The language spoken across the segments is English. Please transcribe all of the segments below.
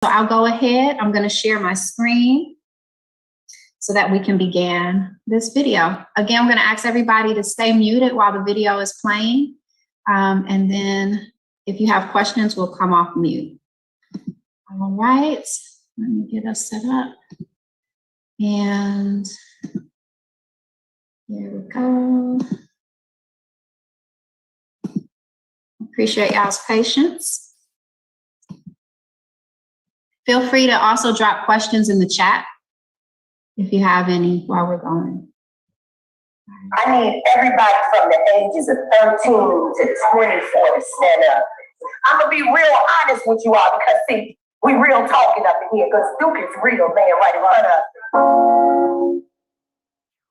So I'll go ahead. I'm going to share my screen so that we can begin this video. Again, I'm going to ask everybody to stay muted while the video is playing. And then if you have questions, we'll come off mute. All right, let me get us set up. And here we go. Appreciate y'all's patience. Feel free to also drop questions in the chat if you have any while we're going. I need everybody from the ages of 13 to 24 to stand up. I'm going to be real honest with you all because, see, we real talking up in here because Duke is real, man, right in front of us.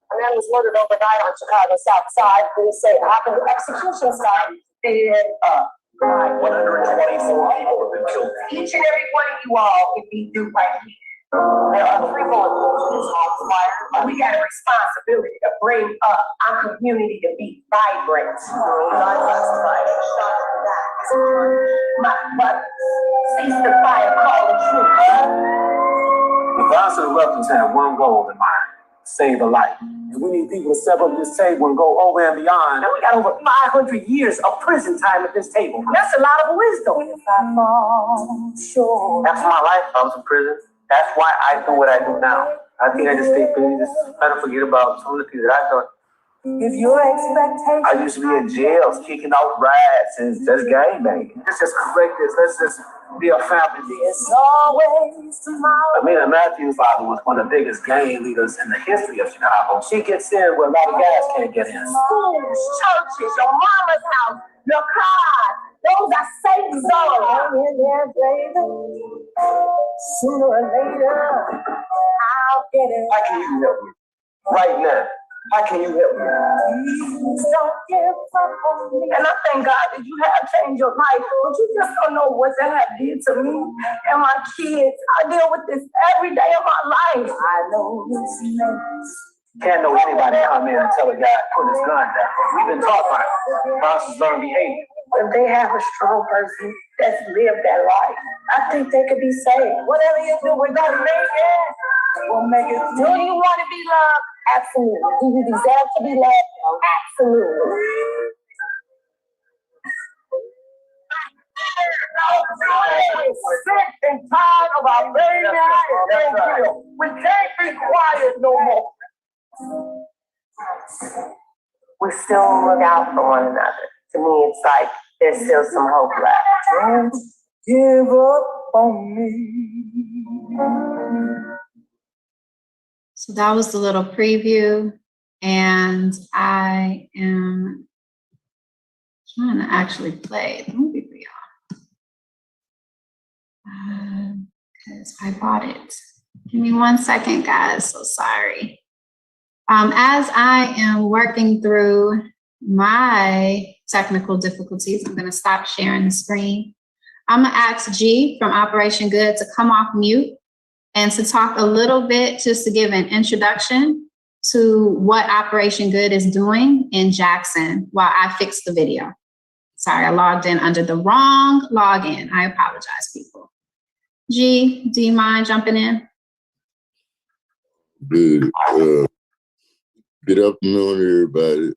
A man was murdered overnight on Chicago's South Side. Police say it happened to execution site. Dead up. 124 people have been killed. Each and every one of you all can be Duke right here. There are 3 bullet wounds in this house fire. We got a responsibility to bring up our community to be vibrant. But cease the fire, call the truth. The violence of the weapons have one goal in mind: save a life. And we need people to step up to this table and go over and beyond. And we got over 500 years of prison time at this table. That's a lot of wisdom. After my life, I was in prison. That's why I do what I do now. I think I just stay busy, just try to forget about some of the things that I thought. If your expectations, I used to be in jails, kicking out rats and just gangbanging. Let's just correct this. Let's just be a family. There's always tomorrow. Amina Matthews' father was one of the biggest gang leaders in the history of Chicago. She gets in where a lot of guys can't get in. Schools, churches, your mama's house, your car. Those are safe zones. Sooner or later, I'll get it. How can you help me? Right now. How can you help me? Please don't give up on me. And I thank God that you have changed your life, but you just don't know what that have did to me and my kids. I deal with this every day of my life. I know this makes. Can't know anybody come in and tell a guy to put his gun down. We've been taught by bosses learn behavior. If they have a strong person that's lived that life, I think they could be saved. Whatever you do, we're gonna make it. We'll make it. Do you want to be loved? Absolutely. Do you deserve to be loved? Absolutely. We're sick and tired of our baby and we can't be quiet no more. We still look out for one another. To me, it's like there's still some hope left. Don't give up on me. So that was the little preview, and I am trying to actually play the movie for y'all because I bought it. Give me 1 second, guys. So sorry. As I am working through my technical difficulties, I'm going to stop sharing the screen. I'm going to ask G from Operation Good to come off mute and to talk a little bit, just to give an introduction to what Operation Good is doing in Jackson while I fix the video. Sorry, I logged in under the wrong login. I apologize, people. G, do you mind jumping in? Good. Good afternoon, everybody.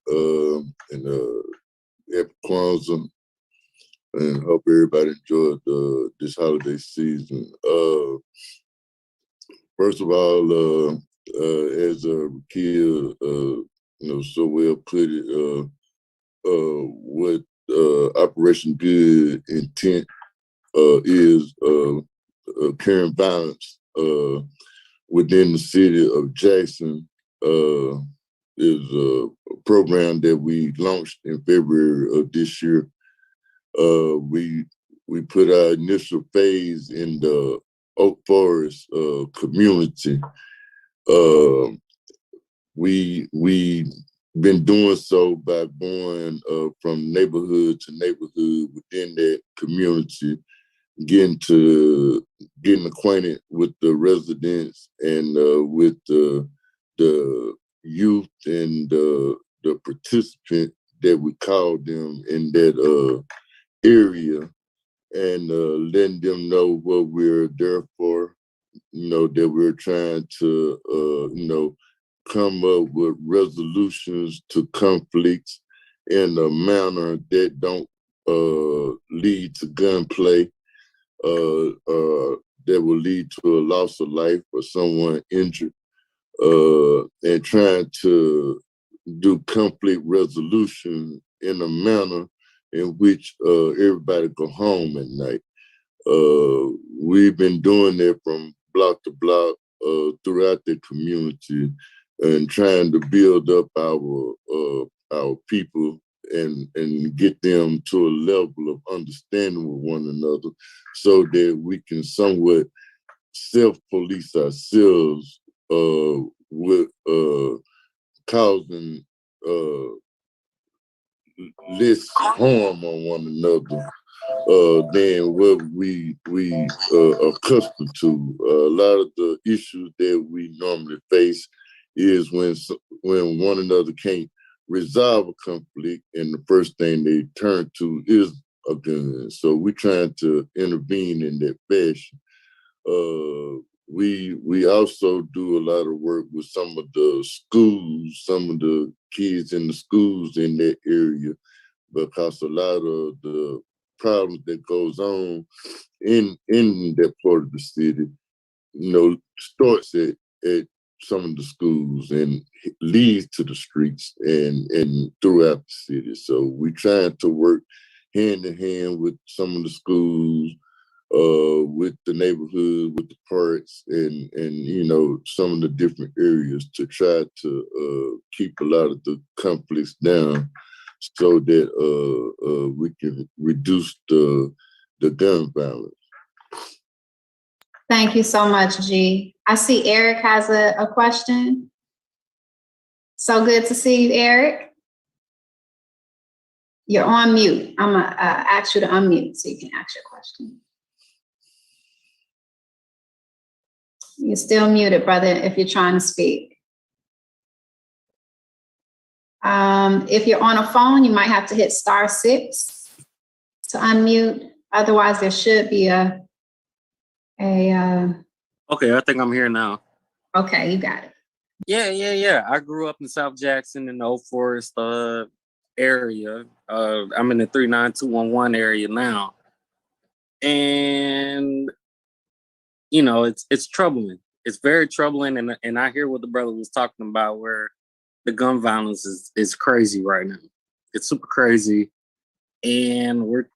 And happy Kwanzaa, and hope everybody enjoyed this holiday season. First of all, as Rakia, so well put it, what Operation Good intent is current violence within the city of Jackson is a program that we launched in February of this year. We put our initial phase in the Oak Forest community. We been doing so by going from neighborhood to neighborhood within that community, getting acquainted with the residents and with the youth and the participant that we call them in that area. and letting them know what we're there for, that we're trying to, come up with resolutions to conflicts in a manner that don't lead to gunplay, that will lead to a loss of life or someone injured, and trying to do conflict resolution in a manner in which everybody go home at night. We've been doing that from block to block throughout the community and trying to build up our people and get them to a level of understanding with one another so that we can somewhat self-police ourselves with causing less harm on one another than what we accustomed to. A lot of the issues that we normally face is when one another can't resolve a conflict, and the first thing they turn to is a gun. So we're trying to intervene in that fashion. We also do a lot of work with some of the schools, some of the kids in the schools in that area, because a lot of the problems that goes on in that part of the city, starts at some of the schools and leads to the streets and throughout the city. So we trying to work hand in hand with some of the schools, with the neighborhood, with the parks, and some of the different areas to try to keep a lot of the conflicts down, so that we can reduce the gun violence. Thank you so much, G. I see Eric has a question. So good to see you, Eric. You're on mute. I'm gonna ask you to unmute so you can ask your question. You're still muted, brother, if you're trying to speak. If you're on a phone, you might have to hit *6 to unmute. Otherwise, there should be a Okay, I think I'm here now. Okay, you got it. Yeah. I grew up in South Jackson in the Old Forest area. I'm in the 39211 area now. And it's troubling. It's very troubling, and I hear what the brother was talking about, where the gun violence is crazy right now. It's super crazy, and we're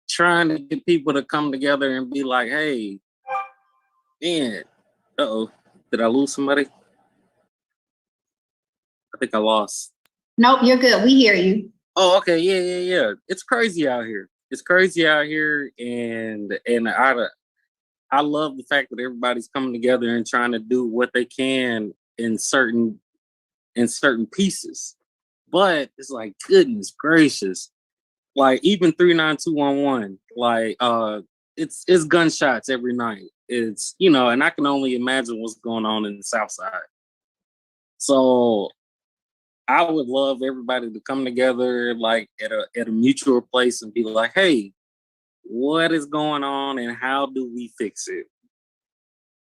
trying to get people to come together and be like, hey, man, did I lose somebody? I think I lost. Nope, you're good. We hear you. Oh, okay, yeah. It's crazy out here. And I love the fact that everybody's coming together and trying to do what they can in certain pieces. But it's like, goodness gracious. Like, even 39211, like it's gunshots every night. It's and I can only imagine what's going on in the South Side. So I would love everybody to come together like at a mutual place and be like, hey, what is going on and how do we fix it?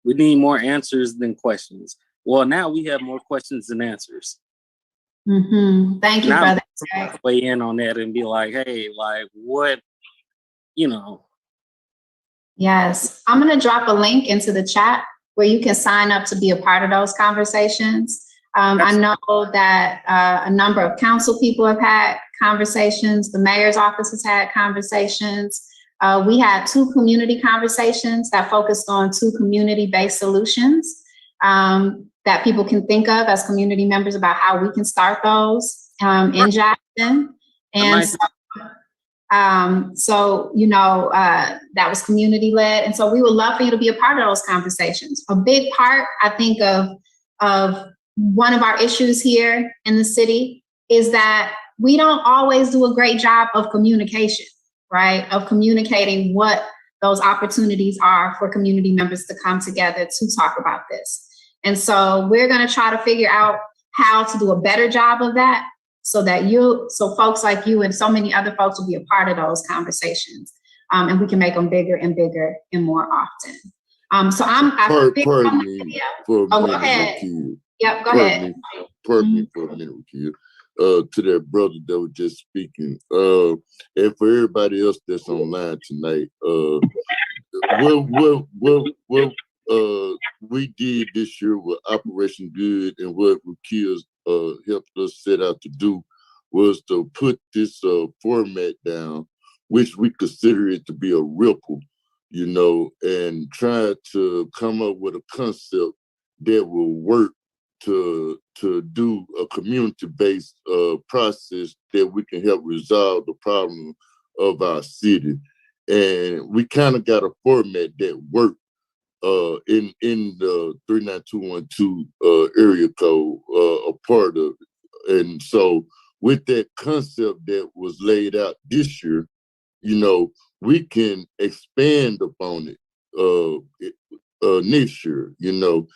We need more answers than questions. Well, now we have more questions than answers. Mm-hmm. Thank you, now brother. Weigh in on that and be like, hey, like what, Yes, I'm going to drop a link into the chat where you can sign up to be a part of those conversations. I know that a number of council people have had conversations. The mayor's office has had conversations. We had 2 community conversations that focused on 2 community-based solutions that people can think of as community members about how we can start those in Jackson. And that was community-led. And so we would love for you to be a part of those conversations. A big part, I think, of one of our issues here in the city is that we don't always do a great job of communication, right? Of communicating what those opportunities are for community members to come together to talk about this. And so we're going to try to figure out how to do a better job of that so that so folks like you and so many other folks will be a part of those conversations. And we can make them bigger and bigger and more often. So Pardon me for a go minute, ahead. Rakia. Yep, go ahead. Pardon me for a minute, Rakia. To that brother that was just speaking. And for everybody else that's online tonight, what we did this year with Operation Good and what Rakia helped us set out to do was to put this format down, which we consider it to be a ripple, you know, and try to come up with a concept that will work to do a community-based process that we can help resolve the problem of our city. And we kind of got a format that worked in the 39212 area code, a part of it. And so with that concept that was laid out this year, you know, we can expand upon it next year, you know.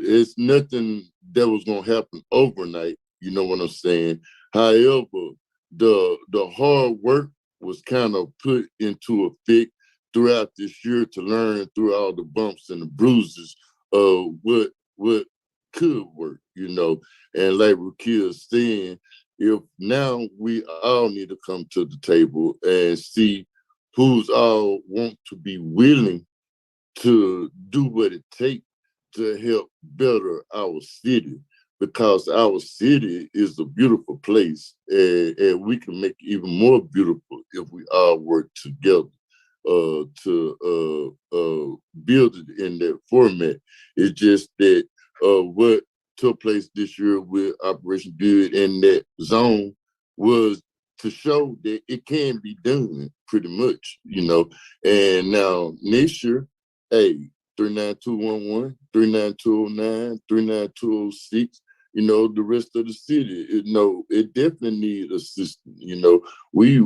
It's nothing that was gonna happen overnight, you know what I'm saying? However, the hard work was kind of put into effect throughout this year to learn through all the bumps and the bruises of what could work, you know. And like Rakia is saying, if now we all need to come to the table and see who's all want to be willing to do what it takes to help better our city, because our city is a beautiful place, and we can make it even more beautiful if we all work together to build it in that format. It's just that what took place this year with Operation Good in that zone was to show that it can be done pretty much, you know. And now next year, hey, 39211, 39209, 39206, you know, the rest of the city, you know, it definitely needs assistance. You know, we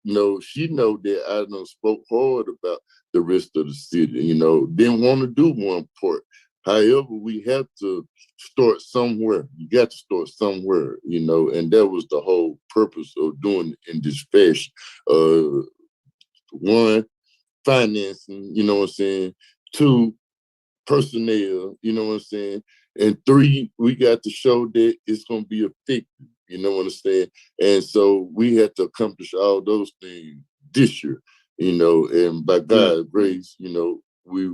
know, she know that I done spoke hard about the rest of the city, you know, didn't want to do one part. However, we have to start somewhere. You got to start somewhere, you know, and that was the whole purpose of doing it in this fashion. One, financing, you know what I'm saying? Two, personnel, you know what I'm saying? And three, we got to show that it's going to be effective, you know what I'm saying? And so we had to accomplish all those things this year, you know, and by God's grace, you know, we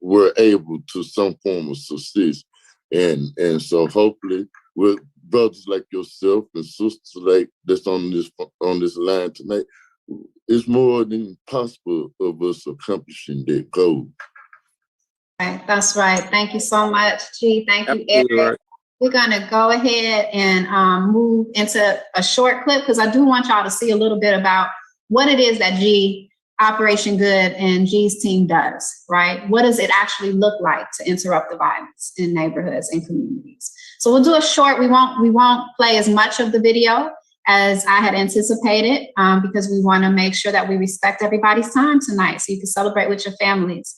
were able to some form of success. And so hopefully with brothers like yourself and sisters like that's on this line tonight, it's more than possible of us accomplishing that goal. Right, that's right. Thank you so much, G. Thank you, Eric. Right. We're going to go ahead and move into a short clip because I do want y'all to see a little bit about what it is that Operation Good and G's team does, right? What does it actually look like to interrupt the violence in neighborhoods and communities? So we'll do a short, we won't play as much of the video as I had anticipated because we want to make sure that we respect everybody's time tonight so you can celebrate with your families.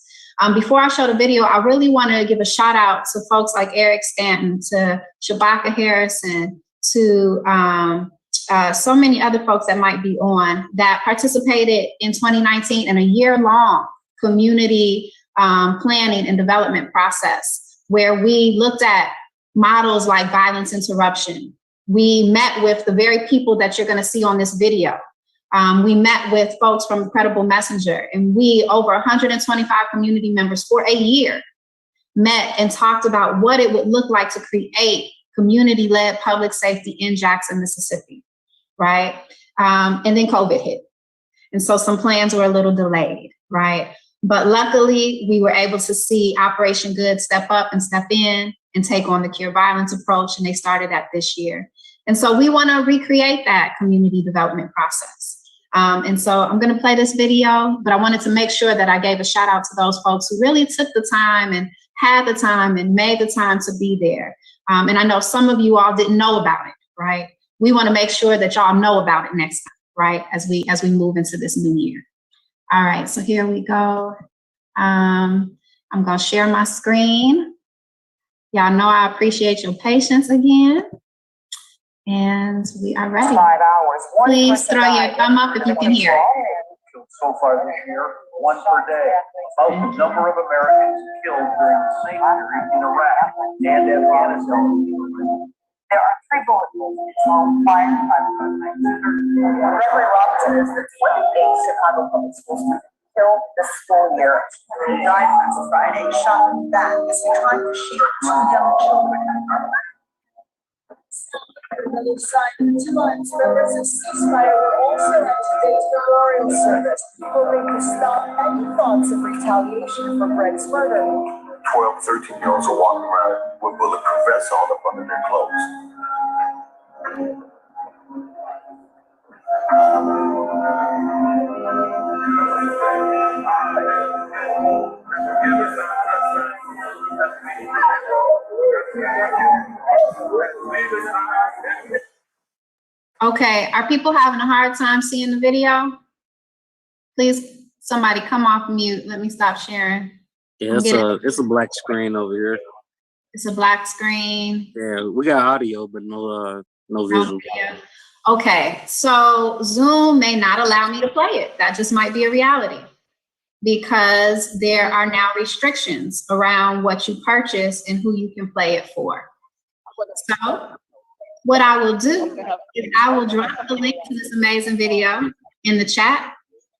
Before I show the video, I really want to give a shout out to folks like Eric Stanton, to Shabaka Harrison, to so many other folks that might be on that participated in 2019 in a year-long community planning and development process where we looked at models like violence interruption. We met with the very people that you're going to see on this video. We met with folks from Credible Messenger, and we, over 125 community members for a year, met and talked about what it would look like to create community-led public safety in Jackson, Mississippi, right? And then COVID hit. And so some plans were a little delayed, right? But luckily, we were able to see Operation Good step up and step in and take on the Cure Violence approach, and they started that this year. And so we want to recreate that community development process. And so I'm going to play this video, but I wanted to make sure that I gave a shout out to those folks who really took the time and had the time and made the time to be there. And I know some of you all didn't know about it, right? We want to make sure that y'all know about it next time, right? As we move into this new year. All right, so here we go. I'm going to share my screen. Y'all know I appreciate your patience again. And we are ready. 5 hours. One Please person throw your died. thumb up if you can hear it. Killed so far this year, one per day. About the number of Americans killed during the same period in Iraq and Afghanistan. There are 3 bullet wounds in his home fire by the Gregory Robinson is the 28th Chicago public school student killed this school year. He died last Friday, shot in the back as he tried to shield 2 young children. Another sign of 2 months, members of ceasefire were also at today's memorial service, hoping to stop any thoughts of retaliation for Brett's murder. 12, 13-year-olds are walking around with bulletproof vests all up under their clothes. Okay, are people having a hard time seeing the video? Please, somebody come off mute. Let me stop sharing. Yeah, it's a black screen over here. It's a black screen. Yeah, we got audio, but no visual. Okay, so Zoom may not allow me to play it. That just might be a reality because there are now restrictions around what you purchase and who you can play it for. So what I will do is I will drop the link to this amazing video in the chat.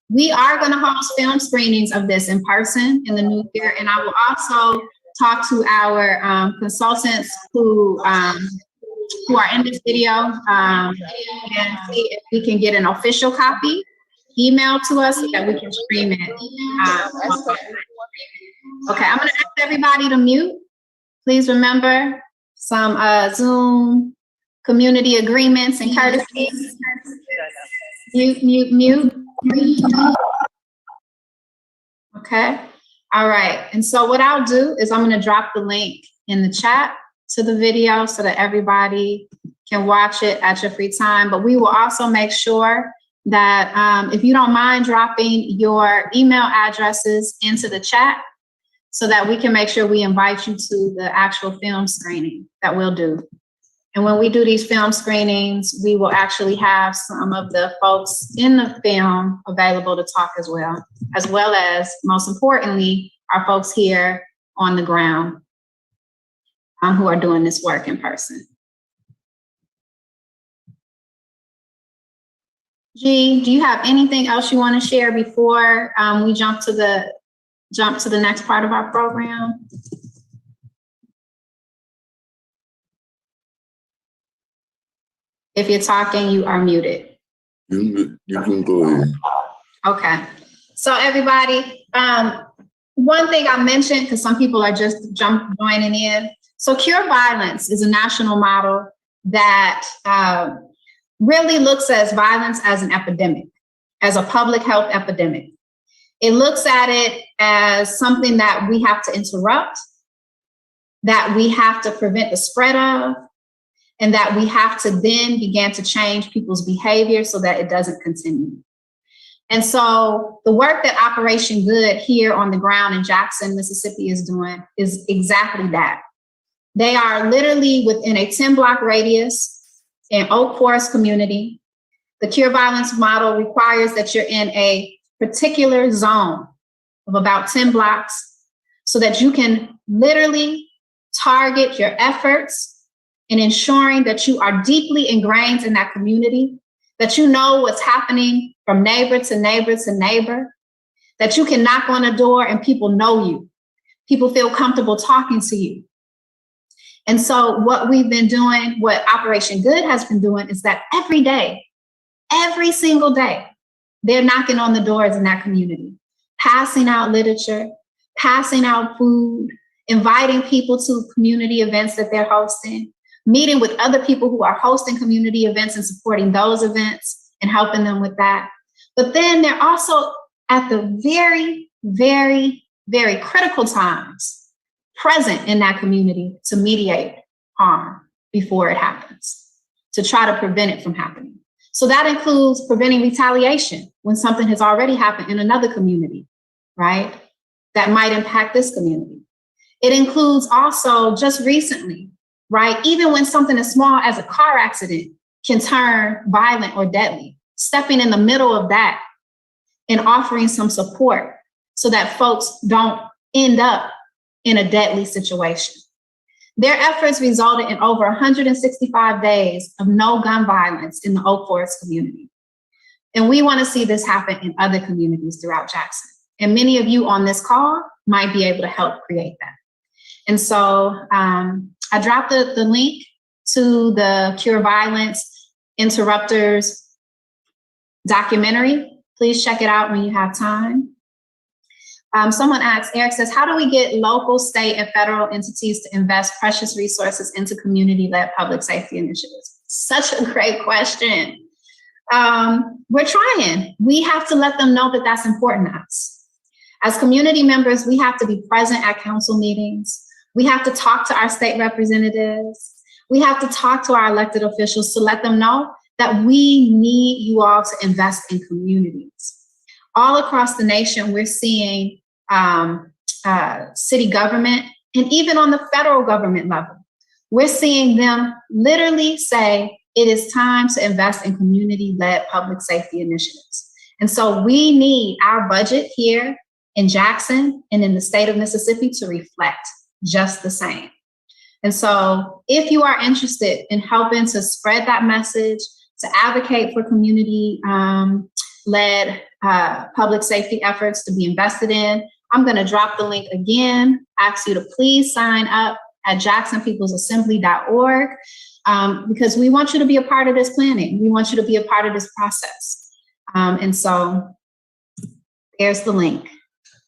We are going to host film screenings of this in person in the new year, and I will also talk to our consultants who are in this video and see if we can get an official copy emailed to us so that we can stream it. Okay, I'm going to ask everybody to mute. Please remember some Zoom community agreements and courtesies. Mute. Okay. All right. And so what I'll do is I'm going to drop the link in the chat to the video so that everybody can watch it at your free time. But we will also make sure that if you don't mind dropping your email addresses into the chat so that we can make sure we invite you to the actual film screening that we'll do. And when we do these film screenings, we will actually have some of the folks in the film available to talk as well as, most importantly, our folks here on the ground who are doing this work in person. G, do you have anything else you want to share before we jump to the next part of our program? If you're talking, you are muted. You can go ahead. Okay. So everybody, one thing I mentioned, because some people are just joining in. So Cure Violence is a national model that really looks at violence as an epidemic, as a public health epidemic. It looks at it as something that we have to interrupt, that we have to prevent the spread of, and that we have to then begin to change people's behavior so that it doesn't continue. And so the work that Operation Good here on the ground in Jackson, Mississippi is doing is exactly that. They are literally within a 10-block radius in Oak Forest community. The Cure Violence model requires that you're in a particular zone of about 10 blocks so that you can literally target your efforts in ensuring that you are deeply ingrained in that community, that you know what's happening from neighbor to neighbor to neighbor, that you can knock on a door and people know you. People feel comfortable talking to you. And so what we've been doing, what Operation Good has been doing is that every day, every single day, they're knocking on the doors in that community, passing out literature, passing out food, inviting people to community events that they're hosting, meeting with other people who are hosting community events and supporting those events and helping them with that. But then they're also at the very, very, very critical times present in that community to mediate harm before it happens, to try to prevent it from happening. So that includes preventing retaliation when something has already happened in another community, right? That might impact this community. It includes also just recently, right? Even when something as small as a car accident can turn violent or deadly. Stepping in the middle of that and offering some support so that folks don't end up in a deadly situation. Their efforts resulted in over 165 days of no gun violence in the Oak Forest community. And we want to see this happen in other communities throughout Jackson. And many of you on this call might be able to help create that. And so I dropped the link to the Cure Violence Interrupters documentary. Please check it out when you have time. Someone asked, Eric says, how do we get local, state, and federal entities to invest precious resources into community-led public safety initiatives? Such a great question. We're trying. We have to let them know that that's important to us. As community members, we have to be present at council meetings. We have to talk to our state representatives. We have to talk to our elected officials to let them know that we need you all to invest in communities. All across the nation, we're seeing city government, and even on the federal government level, we're seeing them literally say, it is time to invest in community-led public safety initiatives. And so we need our budget here in Jackson and in the state of Mississippi to reflect just the same. And so if you are interested in helping to spread that message, to advocate for community-led public safety efforts to be invested in, I'm going to drop the link again, ask you to please sign up at jacksonpeoplesassembly.org because we want you to be a part of this planning. We want you to be a part of this process. And so there's the link.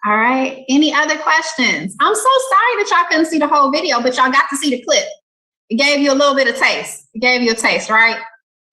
All right. Any other questions? I'm so sorry that y'all couldn't see the whole video, but y'all got to see the clip. It gave you a little bit of taste. It gave you a taste, right?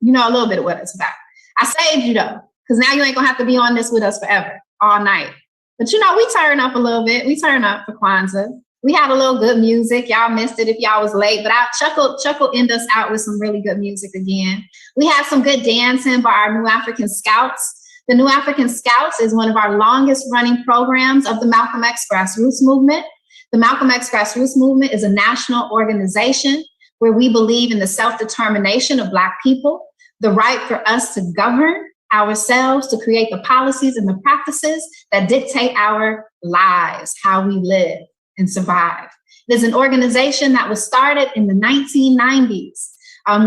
You know a little bit of what it's about. I saved you though, because now you ain't gonna have to be on this with us forever, all night. But you know, we turn up a little bit. We turn up for Kwanzaa. We had a little good music. Y'all missed it if y'all was late, but Chuckle end us out with some really good music again. We had some good dancing by our New African Scouts. The New African Scouts is one of our longest running programs of the Malcolm X Grassroots Movement. The Malcolm X Grassroots Movement is a national organization where we believe in the self-determination of Black people, the right for us to govern ourselves, to create the policies and the practices that dictate our lives, how we live and survive. It is an organization that was started in the 1990s.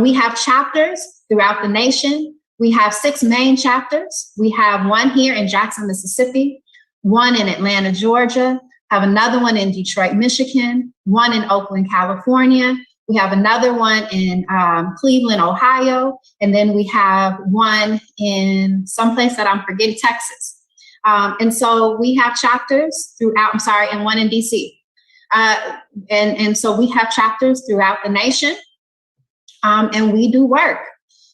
We have chapters throughout the nation. We have 6 main chapters. We have one here in Jackson, Mississippi, one in Atlanta, Georgia, have another one in Detroit, Michigan, one in Oakland, California. We have another one in Cleveland, Ohio, and then we have one in someplace that I'm forgetting, Texas. And so we have chapters throughout, and one in DC. And so we have chapters throughout the nation, and we do work.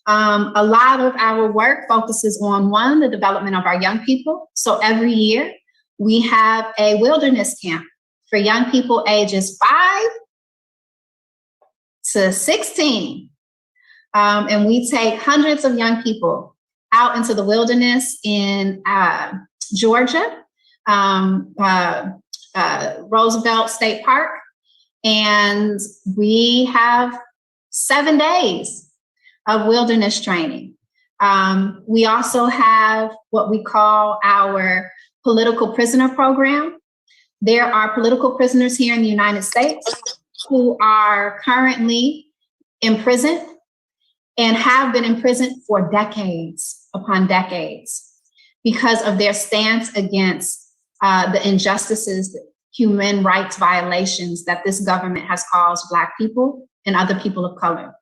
A lot of our work focuses on, one, the development of our young people. So every year we have a wilderness camp for young people ages 5 to 16. And we take hundreds of young people out into the wilderness in Georgia, Roosevelt State Park. And we have 7 days of wilderness training. We also have what we call our political prisoner program. There are political prisoners here in the United States who are currently in prison and have been in prison for decades upon decades because of their stance against the injustices, the human rights violations that this government has caused Black people and other people of color.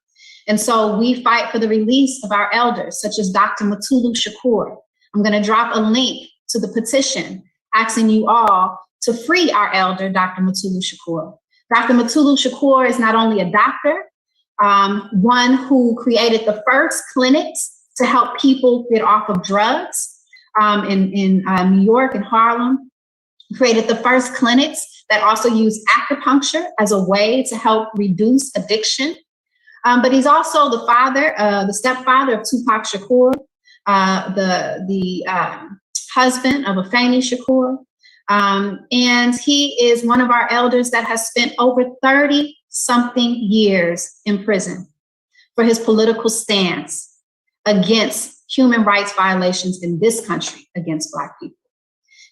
And so we fight for the release of our elders, such as Dr. Mutulu Shakur. I'm going to drop a link to the petition asking you all to free our elder, Dr. Mutulu Shakur. Dr. Mutulu Shakur is not only a doctor, one who created the first clinics to help people get off of drugs in New York and Harlem, created the first clinics that also use acupuncture as a way to help reduce addiction. But he's also the father, the stepfather of Tupac Shakur, the husband of Afeni Shakur. And he is one of our elders that has spent over 30-something years in prison for his political stance against human rights violations in this country against Black people.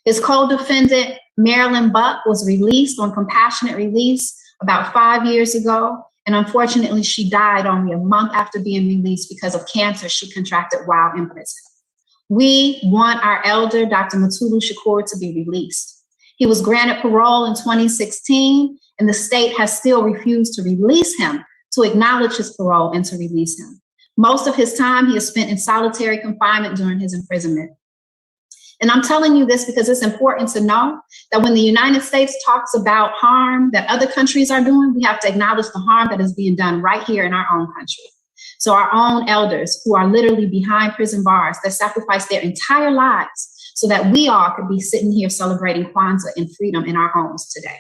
His co-defendant, Marilyn Buck, was released on compassionate release about 5 years ago. And unfortunately, she died only a month after being released because of cancer she contracted while in prison. We want our elder, Dr. Mutulu Shakur, to be released. He was granted parole in 2016, and the state has still refused to release him, to acknowledge his parole and to release him. Most of his time he has spent in solitary confinement during his imprisonment. And I'm telling you this because it's important to know that when the United States talks about harm that other countries are doing, we have to acknowledge the harm that is being done right here in our own country. So our own elders who are literally behind prison bars that sacrifice their entire lives so that we all could be sitting here celebrating Kwanzaa in freedom in our homes today.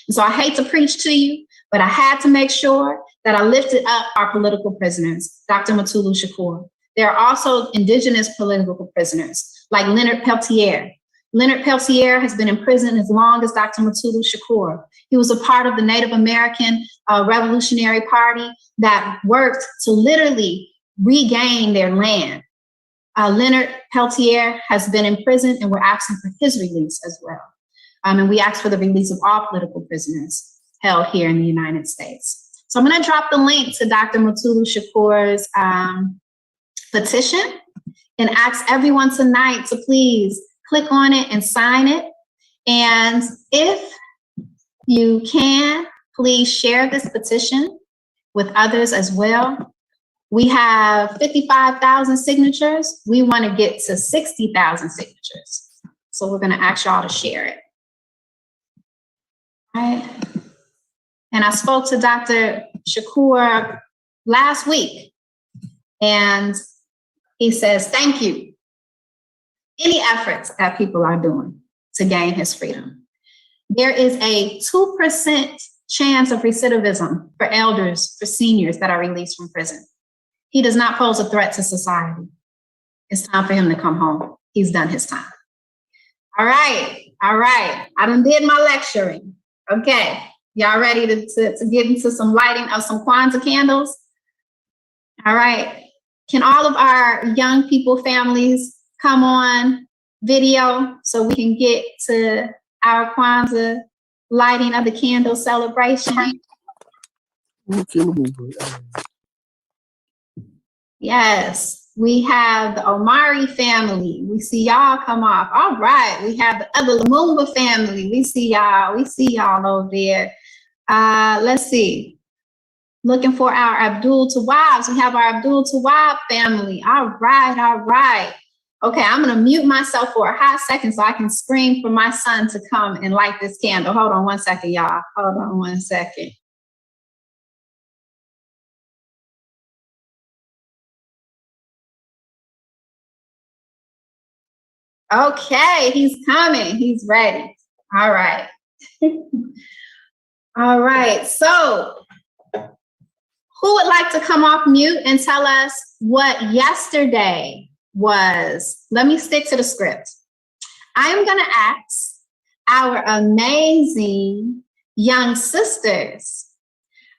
And so I hate to preach to you, but I had to make sure that I lifted up our political prisoners, Dr. Mutulu Shakur. There are also indigenous political prisoners like Leonard Peltier. Leonard Peltier has been in prison as long as Dr. Mutulu Shakur. He was a part of the Native American Revolutionary Party that worked to literally regain their land. Leonard Peltier has been in prison, and we're asking for his release as well. And we ask for the release of all political prisoners held here in the United States. So I'm going to drop the link to Dr. Mutulu Shakur's petition and ask everyone tonight to please click on it and sign it. And if you can, please share this petition with others as well. We have 55,000 signatures. We want to get to 60,000 signatures. So we're going to ask y'all to share it. All right. And I spoke to Dr. Shakur last week, and he says, thank you. Any efforts that people are doing to gain his freedom. There is a 2% chance of recidivism for elders, for seniors that are released from prison. He does not pose a threat to society. It's time for him to come home. He's done his time. All right. I done did my lecturing. Okay. Y'all ready to get into some lighting of some Kwanzaa candles? All right. Can all of our young people families come on video so we can get to our Kwanzaa lighting of the candle celebration? Yes, we have the Omari family. We see y'all come off. All right, we have the other Lumumba family. We see y'all over there. Let's see. Looking for our Abdul Tawabs. We have our Abdul Tawab family. All right. Okay, I'm gonna mute myself for a hot second so I can scream for my son to come and light this candle. Hold on one second, y'all. Hold on one second. Okay, he's coming. He's ready. All right. All right, so who would like to come off mute and tell us what yesterday was? Let me stick to the script. I am going to ask our amazing young sisters,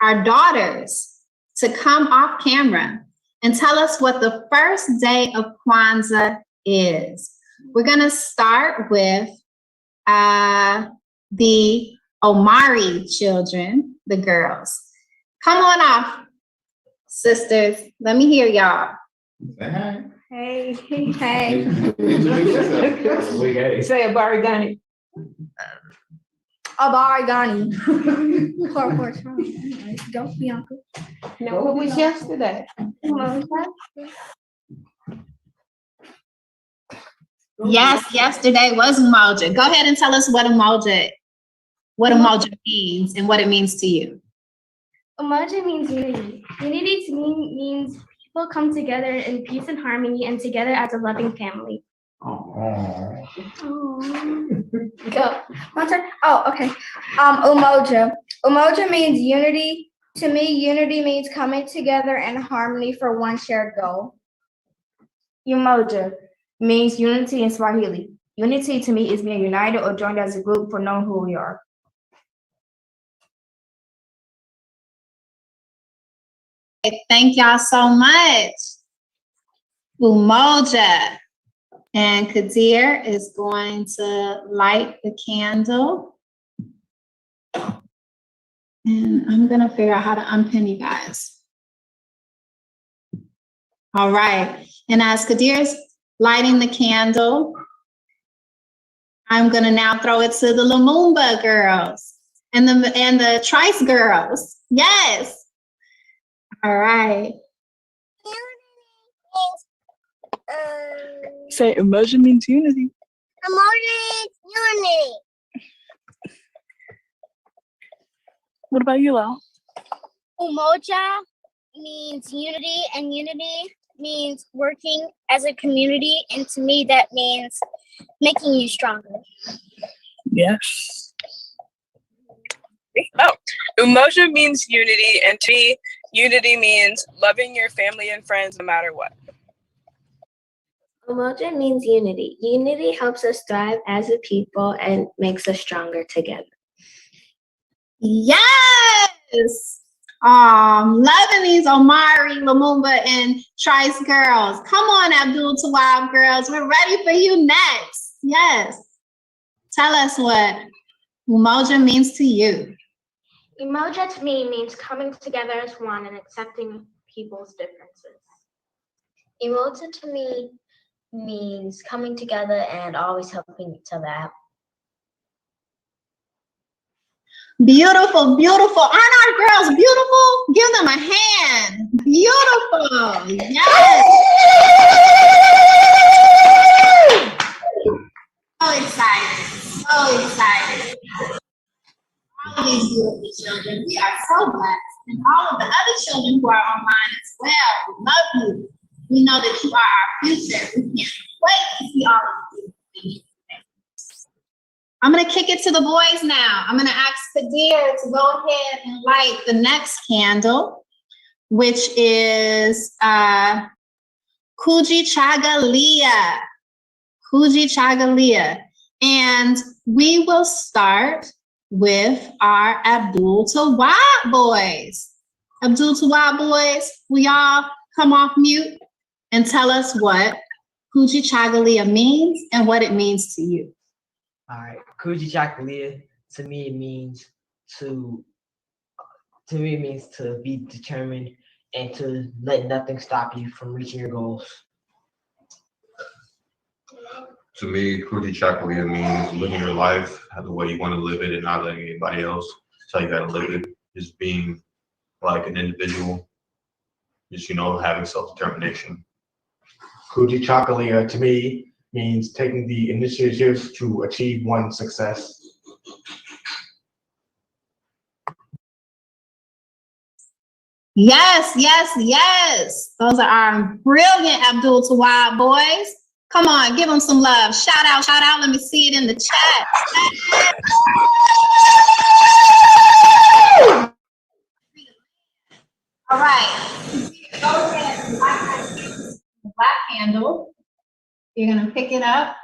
our daughters, to come off camera and tell us what the first day of Kwanzaa is. We're going to start with the Omari children, the girls. Come on off, sisters. Let me hear y'all. Hey. Say Abarigani. Abarigani. Don't be uncle. No, what was yesterday? Yes, yesterday was Umoja. Go ahead and tell us what Umoja means and what it means to you. Umoja means unity. Unity to me means people come together in peace and harmony and together as a loving family. Oh. Go. My turn. Oh, okay. Umoja. Umoja means unity. To me, unity means coming together in harmony for one shared goal. Umoja means unity in Swahili. Unity to me is being united or joined as a group for knowing who we are. Thank y'all so much. Umoja. And Kadir is going to light the candle. And I'm going to figure out how to unpin you guys. All right. And as Kadir's lighting the candle, I'm going to now throw it to the Lumumba girls and the Trice girls. Yes. All right. Say emoji means unity. Emoji unity. What about you, Lau? Umoja means unity, and unity means working as a community, and to me that means making you stronger. Yes. Oh, Umoja means unity, and to me, unity means loving your family and friends no matter what. Umoja means unity. Unity helps us thrive as a people and makes us stronger together. Yes. Loving these Omari, Lumumba, and Trice girls. Come on, Abdul Tawab girls. We're ready for you next. Yes. Tell us what Umoja means to you. Umoja to me means coming together as one and accepting people's differences. Umoja to me means coming together and always helping each other out. Beautiful, beautiful. Aren't our girls beautiful? Give them a hand. Beautiful. Yes. So excited. So excited. All of these beautiful children. We are so blessed. And all of the other children who are online as well. We love you. We know that you are our future. We can't wait to see all of you. I'm going to kick it to the boys now. I'm going to ask Kadir to go ahead and light the next candle, which is Kujichagulia. Kujichagulia. And we will start with our Abdul Tawab boys. Abdul Tawab boys, will y'all come off mute and tell us what Kujichagulia means and what it means to you? All right, Kujichagulia to me means to be determined and to let nothing stop you from reaching your goals. To me, Kujichagulia means living your life the way you want to live it and not letting anybody else tell you how to live it. Just being like an individual, just, having self-determination. Kujichagulia to me means taking the initiatives to achieve one's success. Yes, yes, yes. Those are our brilliant Abdul Tawab boys. Come on, give them some love. Shout out, shout out. Let me see it in the chat. All right. Go ahead and light the black candle. You're going to pick it up.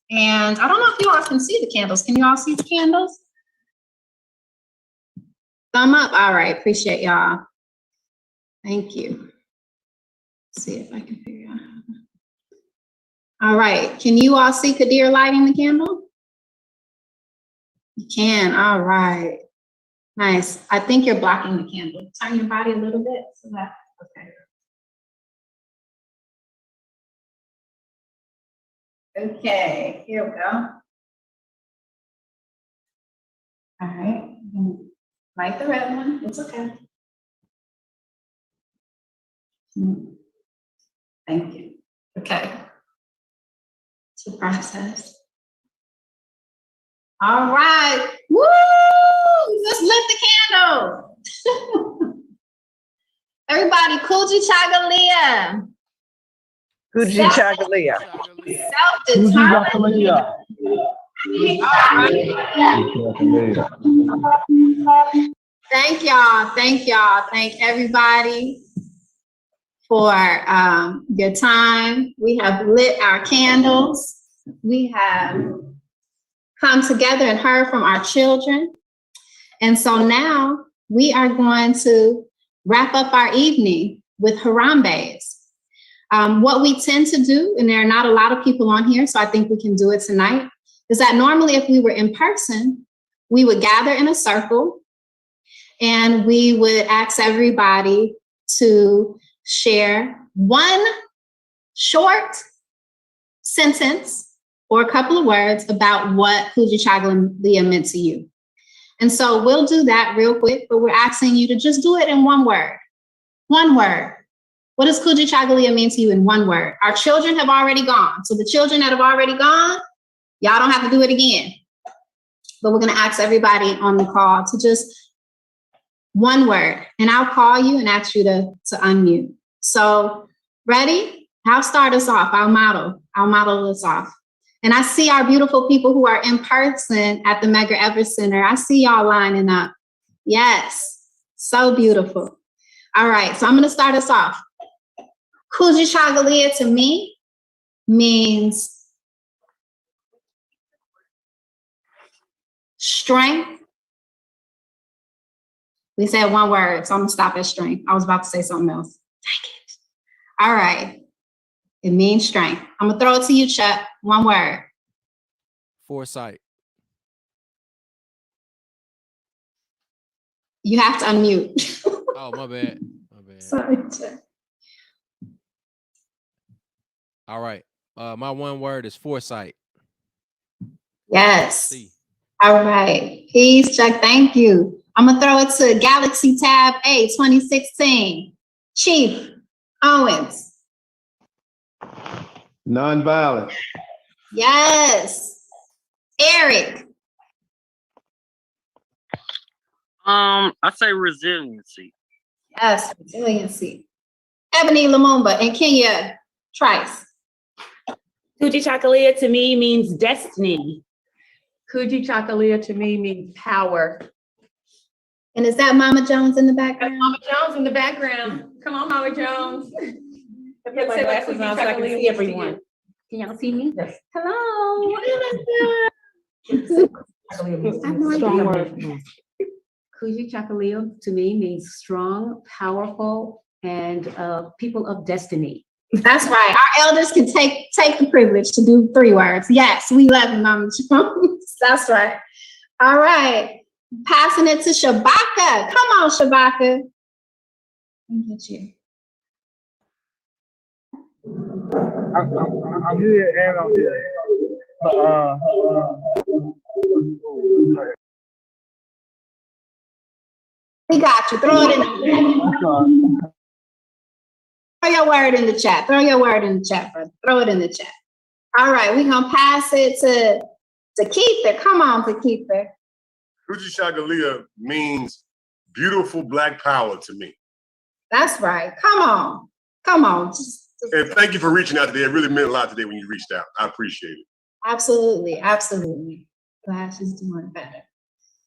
And I don't know if you all can see the candles. Can you all see the candles? Thumb up. All right. Appreciate y'all. Thank you. Let's see if I can figure out how to. All right. Can you all see Kadir lighting the candle? You can. All right. Nice. I think you're blocking the candle. Turn your body a little bit so that, okay. Okay, here we go. All right, light the red one, it's okay. Thank you. Okay. To process. All right. Woo! Just lit the candle. Everybody, Kujichagulia. Kujichagulia. Self-determined. Thank y'all. Thank y'all. Thank everybody for your time. We have lit our candles. We have come together and heard from our children. And so now we are going to wrap up our evening with Harambe's. What we tend to do, and there are not a lot of people on here, so I think we can do it tonight, is that normally if we were in person, we would gather in a circle and we would ask everybody to share one short sentence or a couple of words about what Kujichagulia meant to you. And so we'll do that real quick, but we're asking you to just do it in one word. One word. What does Kujichagulia mean to you in one word? Our children have already gone. So the children that have already gone, y'all don't have to do it again. But we're going to ask everybody on the call to just one word. And I'll call you and ask you to unmute. So ready? I'll start us off. I'll model us off. And I see our beautiful people who are in person at the Medgar Evers Center. I see y'all lining up. Yes, so beautiful. All right, so I'm going to start us off. Kujichagulia to me means strength. We said one word, so I'm going to stop at strength. I was about to say something else. Dang it. All right. It means strength. I'm going to throw it to you, Chuck. One word. Foresight. You have to unmute. Oh, my bad. My bad. Sorry, Chuck. All right. My one word is foresight. Yes. C. All right. Peace, Chuck. Thank you. I'm going to throw it to Galaxy Tab A 2016. Chief Owens. Nonviolence. Yes. Eric. I say resiliency. Yes, resiliency. Ebony Lumumba and Kenya Trice. Kujichagulia to me means destiny. Kujichagulia to me means power. And is that Mama Jones in the background? That's Mama Jones in the background. Come on, Mama Jones. I put my glasses on so I can see everyone. Can y'all see me? Yes. Hello. Strong word. Kujichagulia to me means strong, powerful, and people of destiny. That's right. Our elders can take the privilege to do 3 words. Yes, we love you, Mama Jones. That's right. All right. Passing it to Shabaka. Come on, Shabaka. Get you. I'm here and I'm here. We got you. Throw it in the chat. Throw your word in the chat. Throw your word in the chat, brother. Throw it in the chat. All right, we're gonna pass it to Keither. Come on, to Keither. Kujichagulia means beautiful black power to me. That's right. Come on. Come on. And thank you for reaching out today. It really meant a lot today when you reached out. I appreciate it. Absolutely. Absolutely. Glad she's doing better.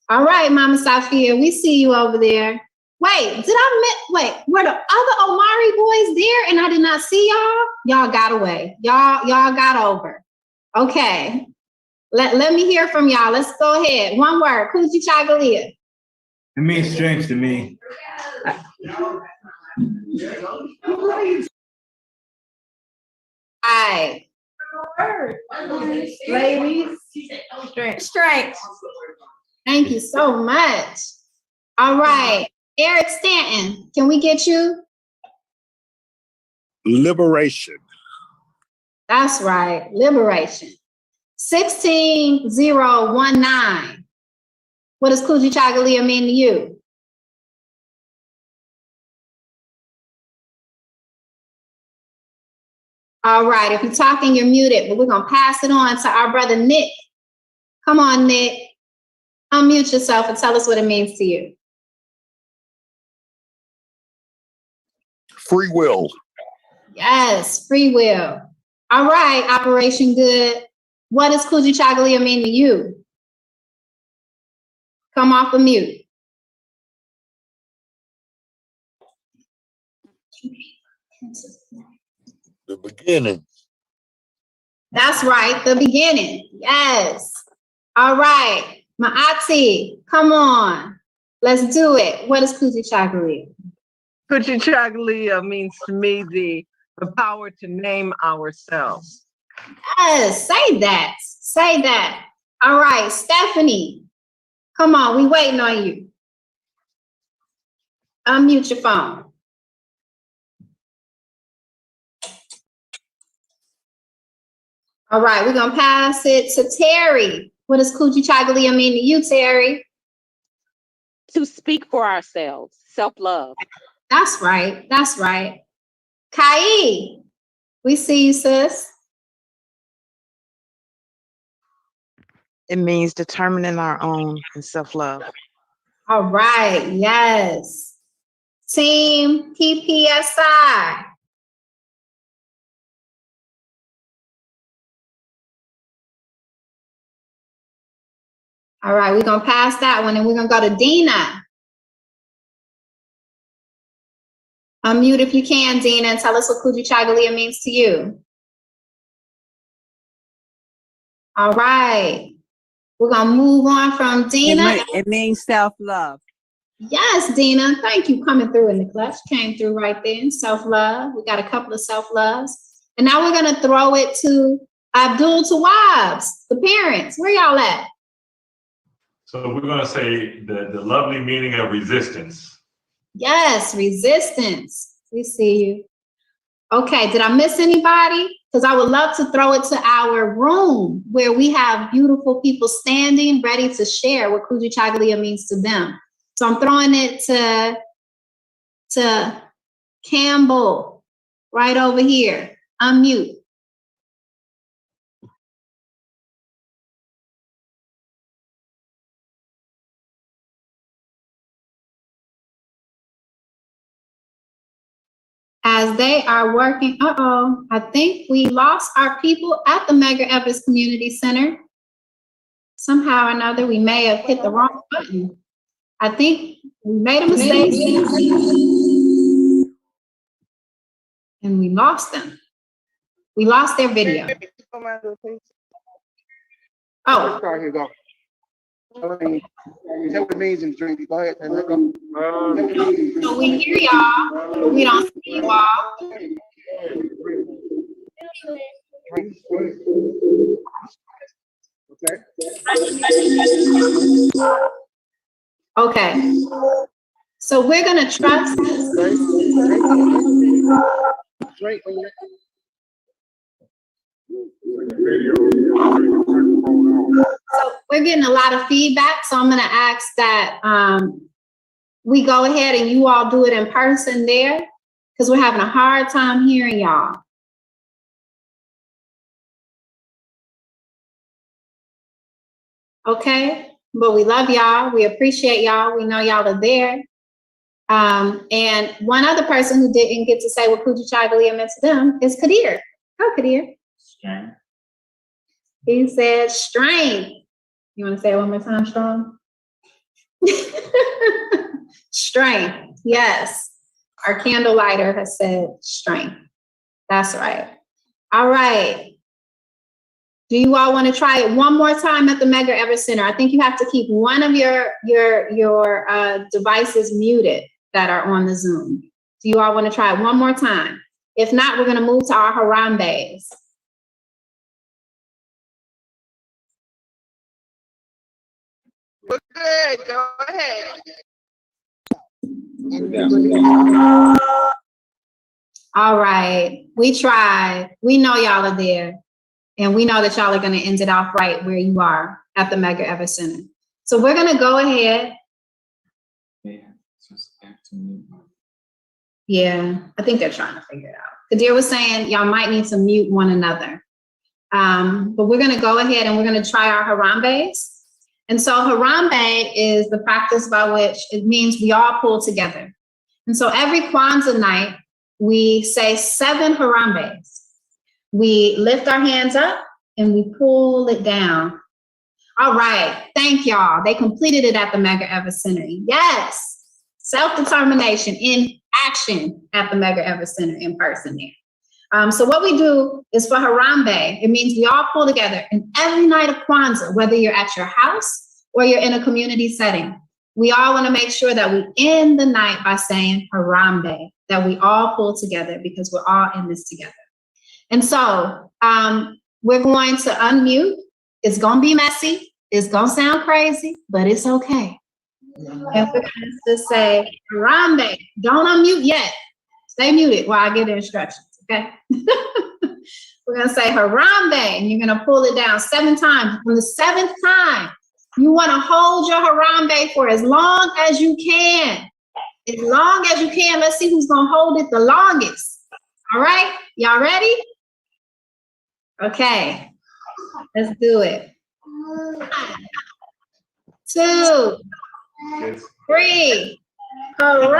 All right, Mama Safia, we see you over there. Wait, were the other Omari boys there and I did not see y'all? Y'all got away. Y'all got over. Okay. Let me hear from y'all. Let's go ahead. One word, Kujichagulia. It means strength to me. All right. Ladies, strength. Thank you so much. All right. Eric Stanton, can we get you? Liberation. That's right. Liberation. 16019. What does Kujichagulia mean to you? All right. If you're talking, you're muted, but we're going to pass it on to our brother, Nick. Come on, Nick. Unmute yourself and tell us what it means to you. Free will. Yes, free will. All right, Operation Good. What does Kujichagulia mean to you? Come off of mute. The beginning. That's right, the beginning. Yes. All right, Maati, come on. Let's do it. What is Kujichagulia? Kujichagulia means to me the power to name ourselves. Yes, say that. Say that. All right, Stephanie. Come on, we waiting on you. Unmute your phone. All right, we're gonna pass it to Terry. What does Kujichagulia mean to you, Terry? To speak for ourselves, self-love. That's right. That's right. Kai, we see you, sis. It means determining our own and self-love. All right. Yes. Team PPSI. All right, we're gonna pass that one and we're gonna go to Dina. Unmute if you can, Dina, and tell us what Kujichagulia means to you. All right, we're gonna move on from Dina. It means self-love. Yes, Dina, thank you coming through in the clutch. Came through right there. Self-love. We got a couple of self-loves. And now we're gonna throw it to Abdul Tawabs, the parents. Where y'all at? So we're going to say the lovely meaning of resistance. Yes, resistance. We see you. Okay, did I miss anybody? Because I would love to throw it to our room where we have beautiful people standing ready to share what Kujichagulia means to them. So I'm throwing it to Campbell right over here. Unmute. As they are working, I think we lost our people at the Medgar Evers Community Center. Somehow or another, we may have hit the wrong button. I think we made a mistake and we lost them. We lost their video. Oh. Here you go. Is that what it means in drink? Go ahead. So we hear y'all, but we don't see you all. Okay. So we're gonna trust. So we're getting a lot of feedback, so I'm gonna ask that we go ahead and you all do it in person there, because we're having a hard time hearing y'all. Okay, but we love y'all, we appreciate y'all, we know y'all are there. And one other person who didn't get to say what Kujichagulia meant to them is Kadir. Go, Kadir. Strength. He said strength. You want to say it one more time, strong? Strength, yes. Our candle lighter has said strength. That's right. All right. Do you all want to try it one more time at the Medgar Evers Center? I think you have to keep one of your devices muted that are on the Zoom. Do you all want to try it one more time? If not, we're going to move to our Harambes. We're good. Go ahead. All right. We tried. We know y'all are there. And we know that y'all are going to end it off right where you are at the Medgar Evers Center. So we're going to go ahead. Yeah, I think they're trying to figure it out. Kadir was saying y'all might need to mute one another. But we're going to go ahead and we're going to try our Harambes. And so Harambe is the practice by which it means we all pull together. And so every Kwanzaa night, we say 7 Harambes. We lift our hands up and we pull it down. All right, thank y'all. They completed it at the Medgar Evers Center. Yes, self-determination in action at the Medgar Evers Center in person there. So what we do is for Harambe, it means we all pull together, and every night of Kwanzaa, whether you're at your house or you're in a community setting, we all want to make sure that we end the night by saying Harambe, that we all pull together because we're all in this together. And so we're going to unmute. It's going to be messy. It's going to sound crazy, but it's okay. And we're going to just say Harambe. Don't unmute yet. Stay muted while I give the instructions, okay? We're going to say Harambe, and you're going to pull it down 7 times. On the 7th time, you want to hold your Harambe for as long as you can. As long as you can. Let's see who's going to hold it the longest. All right? Y'all ready? Okay. Let's do it. 1, 2, 3. All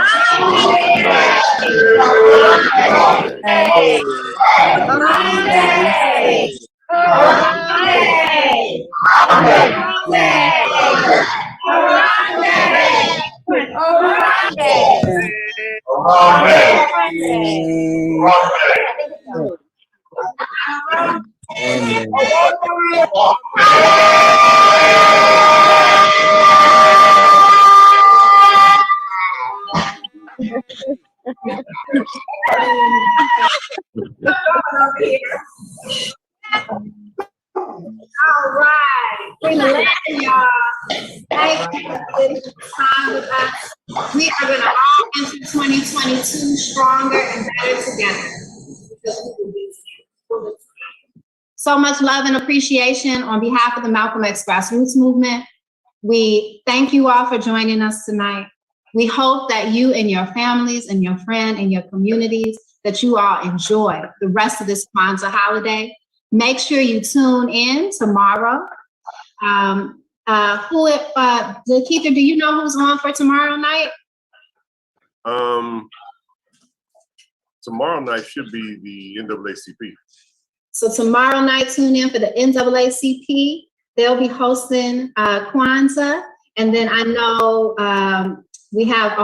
right. Bring the lesson, y'all. Thank you for spending time with us. We are going to all enter 2022 stronger and better together. So much love and appreciation on behalf of the Malcolm X Grassroots Movement. We thank you all for joining us tonight. We hope that you and your families and your friends and your communities, that you all enjoy the rest of this Kwanzaa holiday. Make sure you tune in tomorrow. Keitha, do you know who's on for tomorrow night? Tomorrow night should be the NAACP. So tomorrow night, tune in for the NAACP. They'll be hosting Kwanzaa. And then I know we have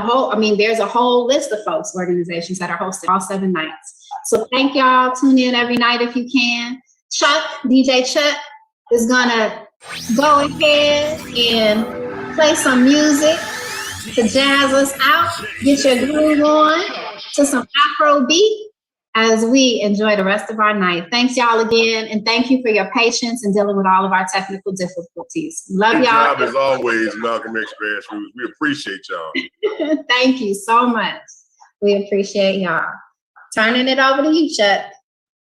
there's a whole list of folks, organizations that are hosting all 7 nights. So thank y'all. Tune in every night if you can. Chuck, DJ Chuck, is gonna go ahead and play some music to jazz us out. Get your groove on to some Afro beat as we enjoy the rest of our night. Thanks y'all again, and thank you for your patience in dealing with all of our technical difficulties. Love Good y'all. job as always, Malcolm X Grassroots. We appreciate y'all. Thank you so much. We appreciate y'all. Turning it over to you, Chuck.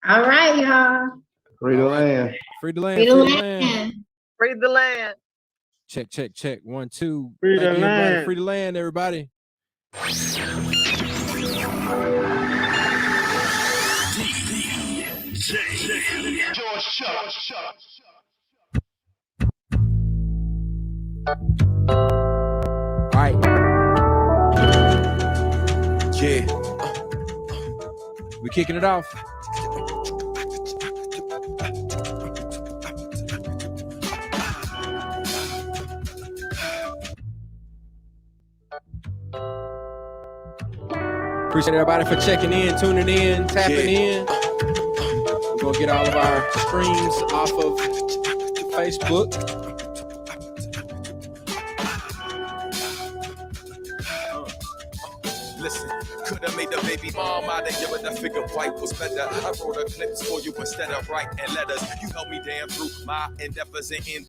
All right, y'all. Free the land. Free the land. Free the Free the land. land. Free the land. Check, check, check. 1, 2. Free Thank the you, everybody. land. Free the land, everybody. All right. Yeah. We kicking it off. Appreciate everybody for checking in, tuning in, tapping in. We're gonna get all of our streams off of Facebook. Listen, could have made the baby mom out of you, but I figured white was better. I wrote a clips for you instead of writing letters. You held me down through my endeavors and in